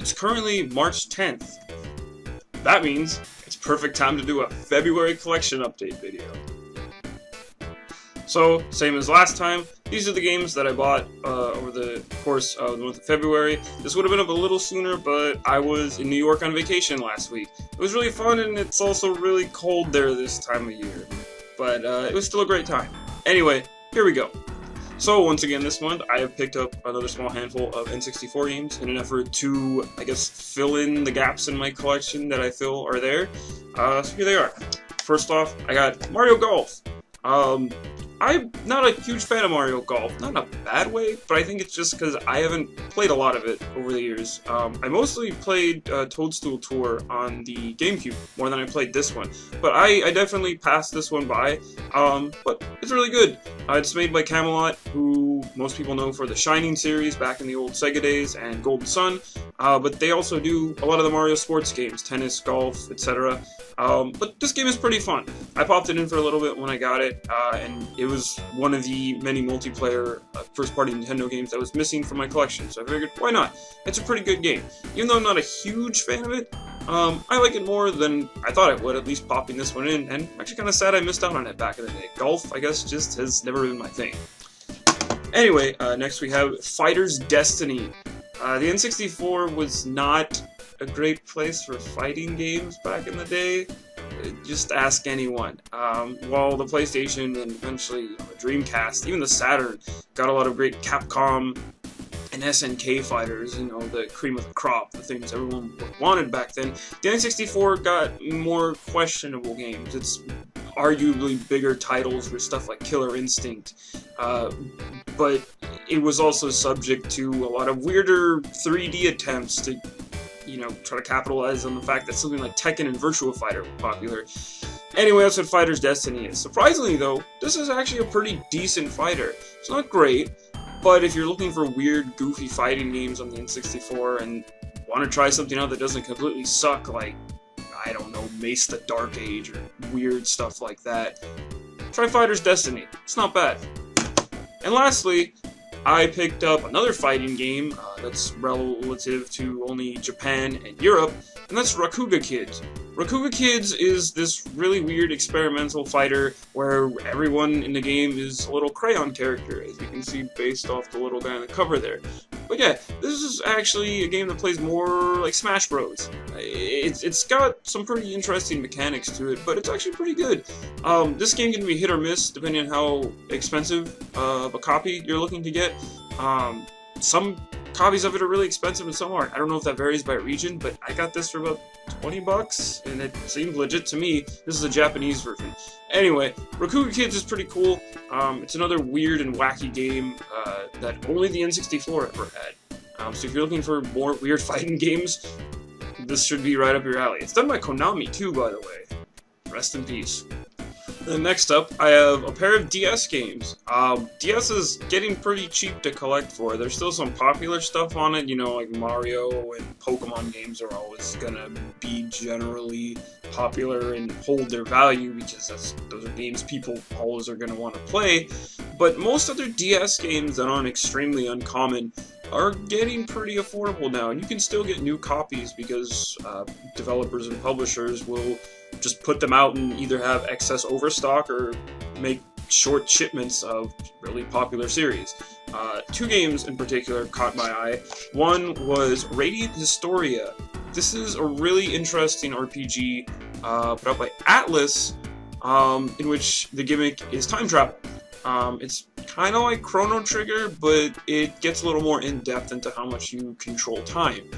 It's currently March 10th. That means it's perfect time to do a February collection update video. So, same as last time, these are the games that I bought over the course of the month of February. This would have been up a little sooner, but I was in New York on vacation last week. It was really fun, and it's also really cold there this time of year. But it was still a great time. Anyway, here we go. So, once again this month, I have picked up another small handful of N64 games in an effort to, I guess, fill in the gaps in my collection that I feel are there. So here they are. First off, I got Mario Golf. I'm not a huge fan of Mario Golf, not in a bad way, but I think it's just because I haven't played a lot of it over the years. I mostly played Toadstool Tour on the GameCube, more than I played this one, but I definitely passed this one by, but it's really good. It's made by Camelot, who most people know for the Shining series back in the old Sega days, and Golden Sun, but they also do a lot of the Mario sports games, tennis, golf, etc. But this game is pretty fun. I popped it in for a little bit when I got it, and it was one of the many multiplayer first-party Nintendo games that was missing from my collection, so I figured, why not? It's a pretty good game. Even though I'm not a huge fan of it, I like it more than I thought I would, at least popping this one in, and I'm actually kind of sad I missed out on it back in the day. Golf, I guess, just has never been my thing. Anyway, next we have Fighter's Destiny. The N64 was not a great place for fighting games back in the day. Just ask anyone. While the PlayStation and eventually the Dreamcast, even the Saturn, got a lot of great Capcom and SNK fighters, you know, the cream of the crop, the things everyone wanted back then, the N64 got more questionable games. It's arguably bigger titles for stuff like Killer Instinct, but it was also subject to a lot of weirder 3D attempts to, you know, try to capitalize on the fact that something like Tekken and Virtua Fighter were popular. Anyway, that's what Fighter's Destiny is. Surprisingly though, this is actually a pretty decent fighter. It's not great, but if you're looking for weird, goofy fighting games on the N64 and want to try something out that doesn't completely suck, like, I don't know, Mace the Dark Age or weird stuff like that, try Fighter's Destiny. It's not bad. And lastly, I picked up another fighting game that's relative to only Japan and Europe, and that's Rakuga Kids. Rakuga Kids is this really weird experimental fighter where everyone in the game is a little crayon character, as you can see based off the little guy on the cover there. But yeah, this is actually a game that plays more like Smash Bros. It's got some pretty interesting mechanics to it, but it's actually pretty good. This game can be hit or miss depending on how expensive of a copy you're looking to get. Some copies of it are really expensive and some aren't. I don't know if that varies by region, but I got this for about 20 bucks, and it seemed legit to me. This is a Japanese version. Anyway, Rakuga Kids is pretty cool. It's another weird and wacky game that only the N64 ever had. So if you're looking for more weird fighting games, this should be right up your alley. It's done by Konami too, by the way. Rest in peace. Then next up, I have a pair of DS games. DS is getting pretty cheap to collect for. There's still some popular stuff on it, you know, like Mario and Pokemon games are always gonna be generally popular and hold their value because those are games people always are gonna want to play. But most other DS games that aren't extremely uncommon are getting pretty affordable now, and you can still get new copies because developers and publishers will just put them out and either have excess overstock or make short shipments of really popular series. Two games in particular caught my eye. One was Radiant Historia. This is a really interesting RPG put out by Atlas, in which the gimmick is time travel. It's kind of like Chrono Trigger, but it gets a little more in-depth into how much you control time.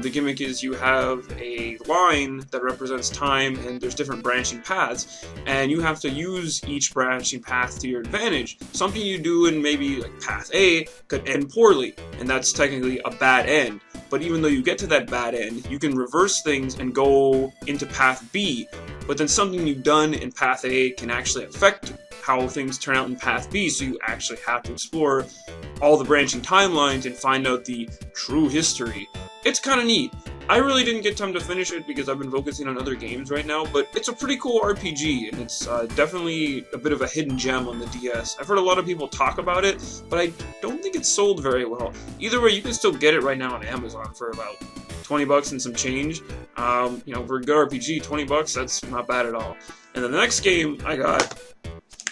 The gimmick is you have a line that represents time, and there's different branching paths, and you have to use each branching path to your advantage. Something you do in maybe like path A could end poorly, and that's technically a bad end. But even though you get to that bad end, you can reverse things and go into path B, but then something you've done in path A can actually affect how things turn out in path B, so you actually have to explore all the branching timelines and find out the true history. It's kind of neat. I really didn't get time to finish it because I've been focusing on other games right now, but it's a pretty cool RPG, and it's definitely a bit of a hidden gem on the DS. I've heard a lot of people talk about it, but I don't think it's sold very well. Either way, you can still get it right now on Amazon for about 20 bucks and some change. You know, for a good RPG, 20 bucks, that's not bad at all. And then the next game I got,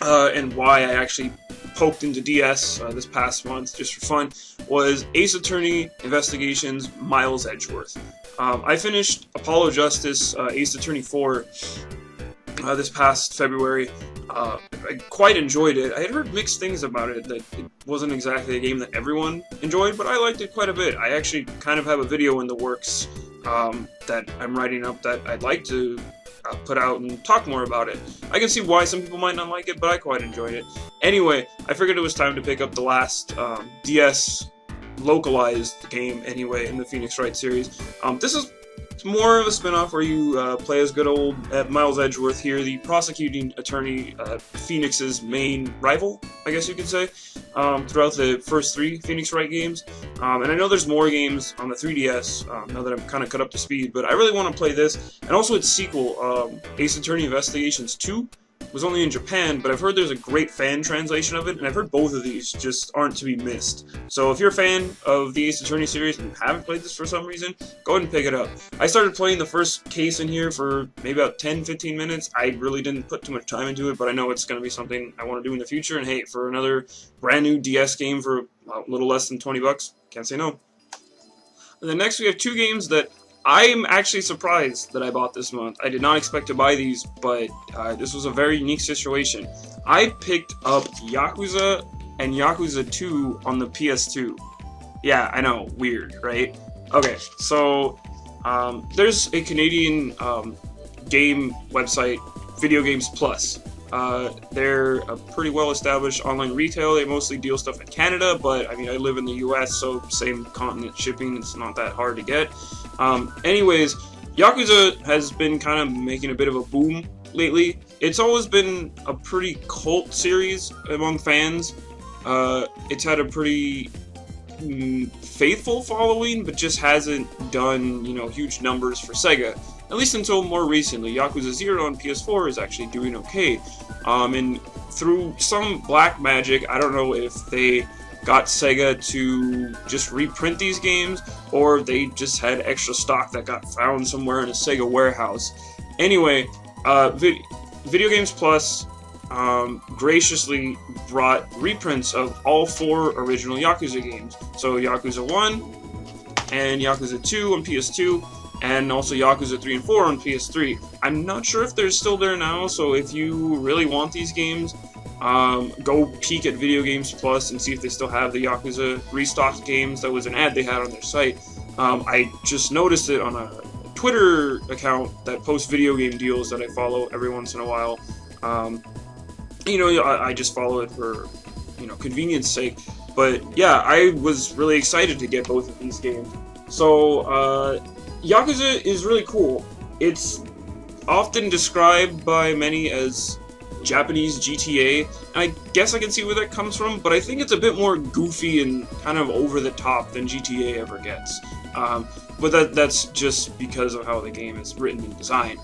and why I actually poked into DS this past month just for fun, was Ace Attorney Investigations Miles Edgeworth. I finished Apollo Justice Ace Attorney 4 this past February. I quite enjoyed it. I had heard mixed things about it, that it wasn't exactly a game that everyone enjoyed, but I liked it quite a bit. I actually kind of have a video in the works that I'm writing up that I'd like to put out and talk more about it. I can see why some people might not like it, but I quite enjoyed it. Anyway, I figured it was time to pick up the last DS localized game anyway in the Phoenix Wright series. This is more of a spin-off where you play as good old Miles Edgeworth here, the prosecuting attorney, Phoenix's main rival, I guess you could say, throughout the first 3 Phoenix Wright games. And I know there's more games on the 3DS, now that I'm kind of cut up to speed, but I really want to play this. And also its sequel, Ace Attorney Investigations 2, was only in Japan, but I've heard there's a great fan translation of it, and I've heard both of these just aren't to be missed. So if you're a fan of the Ace Attorney series and you haven't played this for some reason, go ahead and pick it up. I started playing the first case in here for maybe about 10-15 minutes. I really didn't put too much time into it, but I know it's going to be something I want to do in the future, and hey, for another brand new DS game for a little less than 20 bucks, can't say no. And then next we have 2 games that I'm actually surprised that I bought this month. I did not expect to buy these, but this was a very unique situation. I picked up Yakuza and Yakuza 2 on the PS2. Yeah, I know, weird, right? Okay, so there's a Canadian game website, Video Games Plus. They're a pretty well-established online retail. They mostly deal stuff in Canada, but I mean, I live in the US, so same continent shipping, it's not that hard to get. Anyways, Yakuza has been kind of making a bit of a boom lately. It's always been a pretty cult series among fans. It's had a pretty faithful following, but just hasn't done, you know, huge numbers for Sega. At least until more recently. Yakuza 0 on PS4 is actually doing okay. And through some black magic, I don't know if they got Sega to just reprint these games, or they just had extra stock that got found somewhere in a Sega warehouse. Anyway, Video Games Plus graciously brought reprints of all 4 original Yakuza games. So Yakuza 1 and Yakuza 2 on PS2, and also Yakuza 3 and 4 on PS3. I'm not sure if they're still there now, so if you really want these games, go peek at Video Games Plus and see if they still have the Yakuza restocked games. That was an ad they had on their site. I just noticed it on a Twitter account that posts video game deals that I follow every once in a while. You know, I just follow it for, you know, convenience sake. But yeah, I was really excited to get both of these games. So, Yakuza is really cool. It's often described by many as Japanese GTA, and I guess I can see where that comes from, but I think it's a bit more goofy and kind of over the top than GTA ever gets. But that's just because of how the game is written and designed.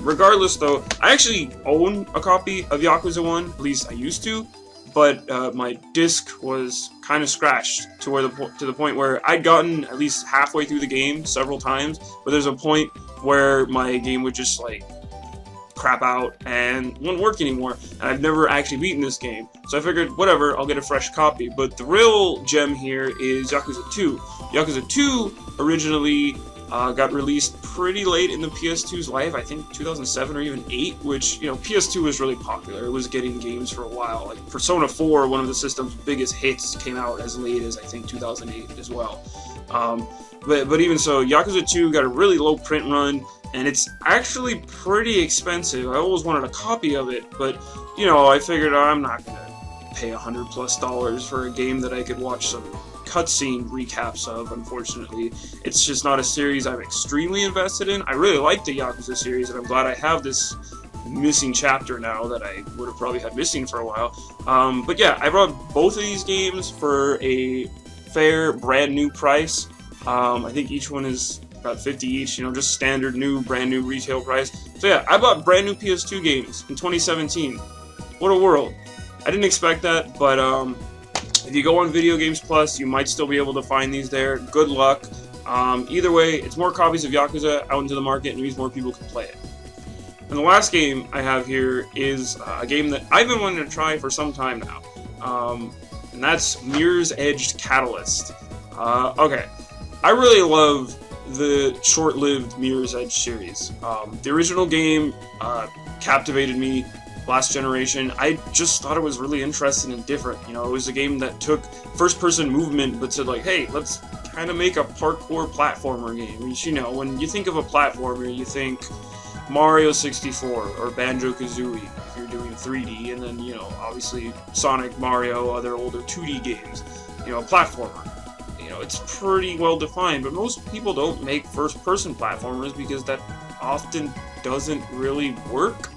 Regardless though, I actually own a copy of Yakuza 1, at least I used to, but my disc was kind of scratched to the point where I'd gotten at least halfway through the game several times, but there's a point where my game would just like crap out and wouldn't work anymore, and I've never actually beaten this game, so I figured whatever, I'll get a fresh copy. But the real gem here is Yakuza 2. Yakuza 2 originally got released pretty late in the PS2's life, I think 2007 or even 8, which, you know, PS2 was really popular. It was getting games for a while. Like Persona 4, one of the system's biggest hits, came out as late as I think 2008 as well. But even so, Yakuza 2 got a really low print run, and it's actually pretty expensive. I always wanted a copy of it, but, you know, I figured I'm not gonna pay $100+ for a game that I could watch some cutscene recaps of. Unfortunately, it's just not a series I'm extremely invested in. I really like the Yakuza series, and I'm glad I have this missing chapter now that I would have probably had missing for a while. But yeah, I brought both of these games for a fair, brand new price. I think each one is about 50 each, you know, just standard new, brand new retail price. So yeah, I bought brand new PS2 games in 2017. What a world. I didn't expect that, but if you go on Video Games Plus, you might still be able to find these there. Good luck. Either way, it's more copies of Yakuza out into the market, and means more people can play it. And the last game I have here is a game that I've been wanting to try for some time now, and that's Mirror's Edge Catalyst. Okay, I really love the short-lived Mirror's Edge series. The original game captivated me last generation. I just thought it was really interesting and different. You know, it was a game that took first-person movement, but said like, hey, let's kind of make a parkour platformer game. Which, you know, when you think of a platformer, you think Mario 64 or Banjo-Kazooie if you're doing 3D, and then, you know, obviously Sonic, Mario, other older 2D games. You know, a platformer. You know, it's pretty well defined, but most people don't make first-person platformers because that often doesn't really work.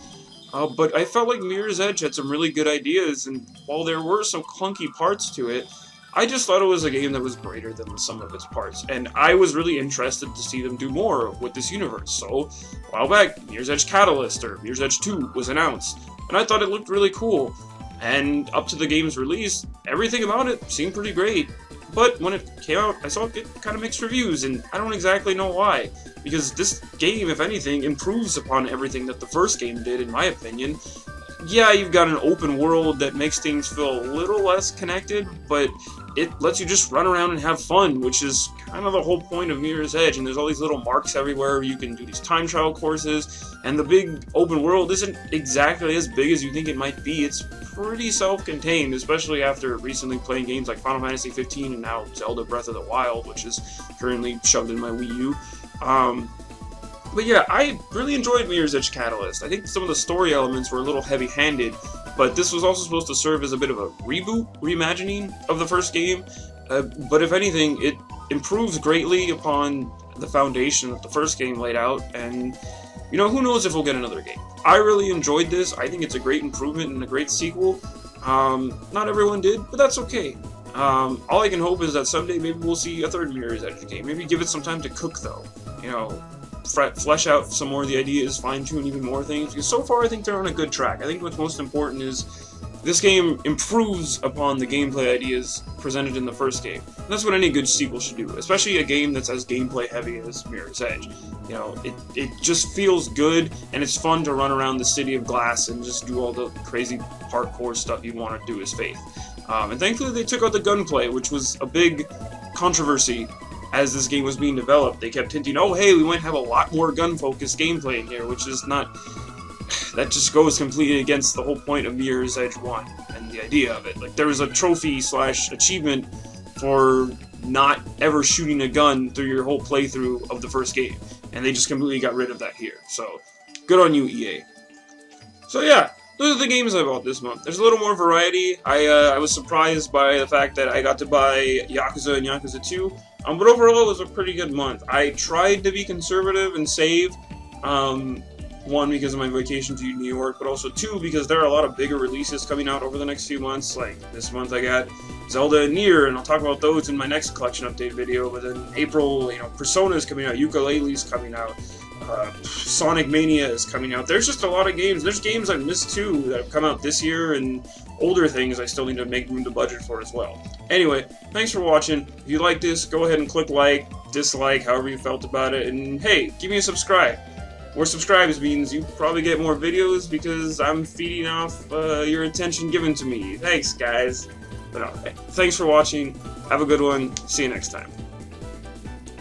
But I felt like Mirror's Edge had some really good ideas, and while there were some clunky parts to it, I just thought it was a game that was greater than the sum of its parts, and I was really interested to see them do more with this universe. So, a while back, Mirror's Edge Catalyst, or Mirror's Edge 2, was announced, and I thought it looked really cool. And up to the game's release, everything about it seemed pretty great. But when it came out, I saw it get kind of mixed reviews, and I don't exactly know why. Because this game, if anything, improves upon everything that the first game did, in my opinion. Yeah, you've got an open world that makes things feel a little less connected, but it lets you just run around and have fun, which is kind of the whole point of Mirror's Edge. And there's all these little marks everywhere. You can do these time trial courses, and the big open world isn't exactly as big as you think it might be. It's pretty self-contained, especially after recently playing games like Final Fantasy 15 and now Zelda Breath of the Wild, which is currently shoved in my Wii U. But yeah, I really enjoyed Mirror's Edge Catalyst. I think some of the story elements were a little heavy-handed, but this was also supposed to serve as a bit of a reboot, reimagining of the first game. But if anything, it improves greatly upon the foundation that the first game laid out, and, you know, who knows if we'll get another game. I really enjoyed this. I think it's a great improvement and a great sequel. Not everyone did, but that's okay. All I can hope is that someday maybe we'll see a third Mirror's Edge game. Maybe give it some time to cook, though. You know, flesh out some more of the ideas, fine-tune even more things, because so far I think they're on a good track. I think what's most important is this game improves upon the gameplay ideas presented in the first game. And that's what any good sequel should do, especially a game that's as gameplay heavy as Mirror's Edge. You know, it just feels good, and it's fun to run around the city of glass and just do all the crazy parkour stuff you want to do as Faith. And thankfully they took out the gunplay, which was a big controversy as this game was being developed. They kept hinting, oh hey, we might have a lot more gun-focused gameplay in here, which is not... That just goes completely against the whole point of Mirror's Edge 1 and the idea of it. Like, there was a trophy/achievement for not ever shooting a gun through your whole playthrough of the first game, and they just completely got rid of that here. So, good on you, EA. So yeah, those are the games I bought this month. There's a little more variety. I was surprised by the fact that I got to buy Yakuza and Yakuza 2, but overall it was a pretty good month. I tried to be conservative and save, one, because of my vacation to New York, but also two, because there are a lot of bigger releases coming out over the next few months. Like, this month I got Zelda and Nier, and I'll talk about those in my next collection update video, but then April, you know, Persona is coming out, Yooka-Laylee's coming out, Sonic Mania is coming out. There's just a lot of games. There's games I've missed too that have come out this year, and older things I still need to make room to budget for as well. Anyway, thanks for watching. If you like this, go ahead and click like, dislike, however you felt about it, and hey, give me a subscribe. More subscribers means you probably get more videos because I'm feeding off your attention given to me. Thanks, guys. But thanks for watching. Have a good one. See you next time.